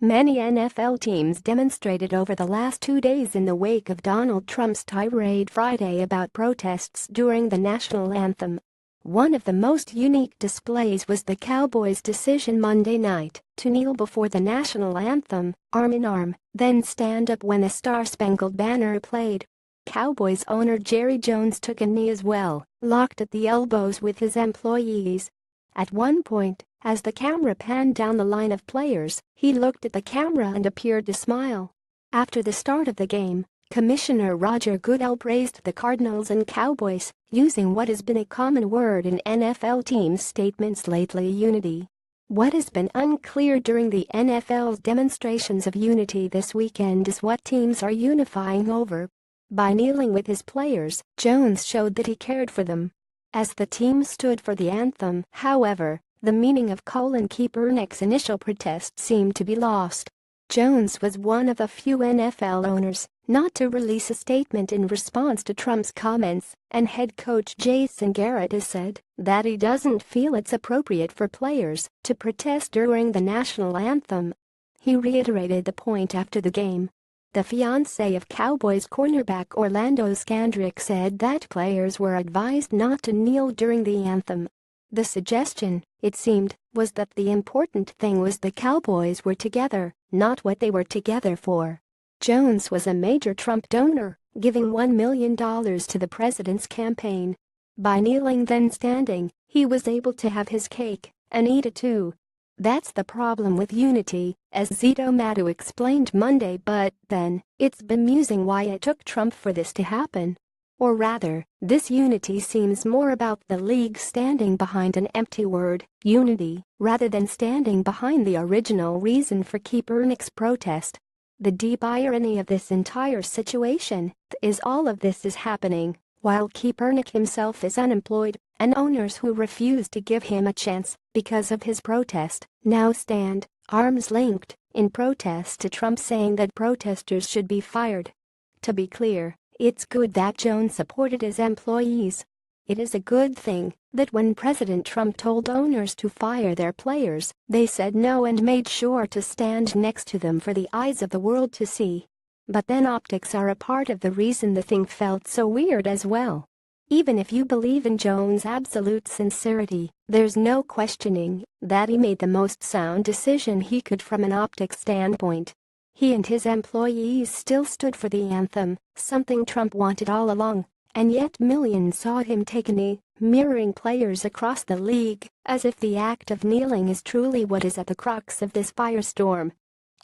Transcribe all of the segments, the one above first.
Many NFL teams demonstrated over the last 2 days in the wake of Donald Trump's tirade Friday about protests during the national anthem. One of the most unique displays was the Cowboys' decision Monday night to kneel before the national anthem, arm in arm, then stand up when the Star-Spangled Banner played. Cowboys owner Jerry Jones took a knee as well, locked at the elbows with his employees. At one point, as the camera panned down the line of players, he looked at the camera and appeared to smile. After the start of the game, Commissioner Roger Goodell praised the Cardinals and Cowboys, using what has been a common word in NFL teams' statements lately: unity. What has been unclear during the NFL's demonstrations of unity this weekend is what teams are unifying over. By kneeling with his players, Jones showed that he cared for them. As the team stood for the anthem, however, the meaning of Colin Kaepernick's initial protest seemed to be lost. Jones was one of the few NFL owners not to release a statement in response to Trump's comments, and head coach Jason Garrett has said that he doesn't feel it's appropriate for players to protest during the national anthem. He reiterated the point after the game. The fiancé of Cowboys cornerback Orlando Scandrick said that players were advised not to kneel during the anthem. The suggestion, it seemed, was that the important thing was the Cowboys were together, not what they were together for. Jones was a major Trump donor, giving $1 million to the president's campaign. By kneeling then standing, he was able to have his cake and eat it too. That's the problem with unity, as Zito Madhu explained Monday, but then, it's bemusing why it took Trump for this to happen. Or rather, this unity seems more about the league standing behind an empty word, unity, rather than standing behind the original reason for Kaepernick's protest. The deep irony of this entire situation is all of this is happening while Kaepernick himself is unemployed, and owners who refuse to give him a chance because of his protest now stand, arms linked, in protest to Trump saying that protesters should be fired. To be clear, it's good that Jones supported his employees. It is a good thing that when President Trump told owners to fire their players, they said no and made sure to stand next to them for the eyes of the world to see. But then optics are a part of the reason the thing felt so weird as well. Even if you believe in Jones' absolute sincerity, there's no questioning that he made the most sound decision he could from an optics standpoint. He and his employees still stood for the anthem, something Trump wanted all along, and yet millions saw him take a knee, mirroring players across the league, as if the act of kneeling is truly what is at the crux of this firestorm.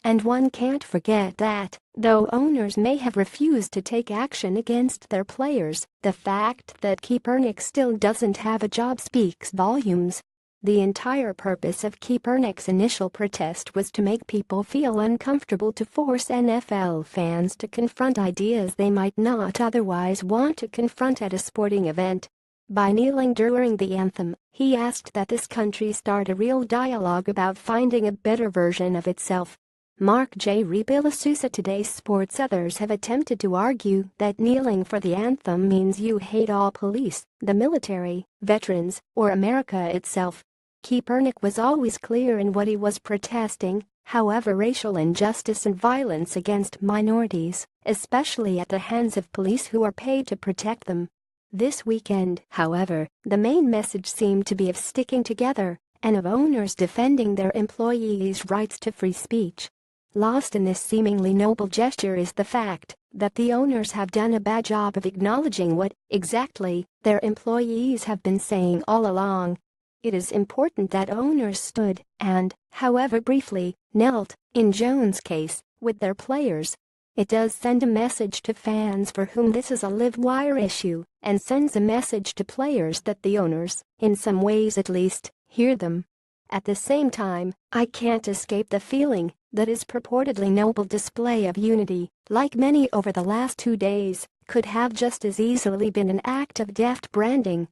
And one can't forget that, though owners may have refused to take action against their players, the fact that Kaepernick still doesn't have a job speaks volumes. The entire purpose of Kaepernick's initial protest was to make people feel uncomfortable, to force NFL fans to confront ideas they might not otherwise want to confront at a sporting event. By kneeling during the anthem, he asked that this country start a real dialogue about finding a better version of itself. Mark J. Rebilasusa Today Sports. Others have attempted to argue that kneeling for the anthem means you hate all police, the military, veterans, or America itself. Kaepernick was always clear in what he was protesting, however, racial injustice and violence against minorities, especially at the hands of police who are paid to protect them. This weekend, however, the main message seemed to be of sticking together and of owners defending their employees' rights to free speech. Lost in this seemingly noble gesture is the fact that the owners have done a bad job of acknowledging what, exactly, their employees have been saying all along. It is important that owners stood and, however briefly, knelt, in Jones' case, with their players. It does send a message to fans for whom this is a live-wire issue, and sends a message to players that the owners, in some ways at least, hear them. At the same time, I can't escape the feeling that his purportedly noble display of unity, like many over the last 2 days, could have just as easily been an act of deft branding.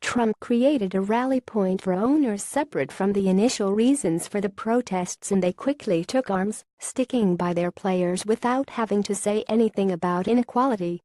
Trump created a rally point for owners separate from the initial reasons for the protests, and they quickly took arms, sticking by their players without having to say anything about inequality.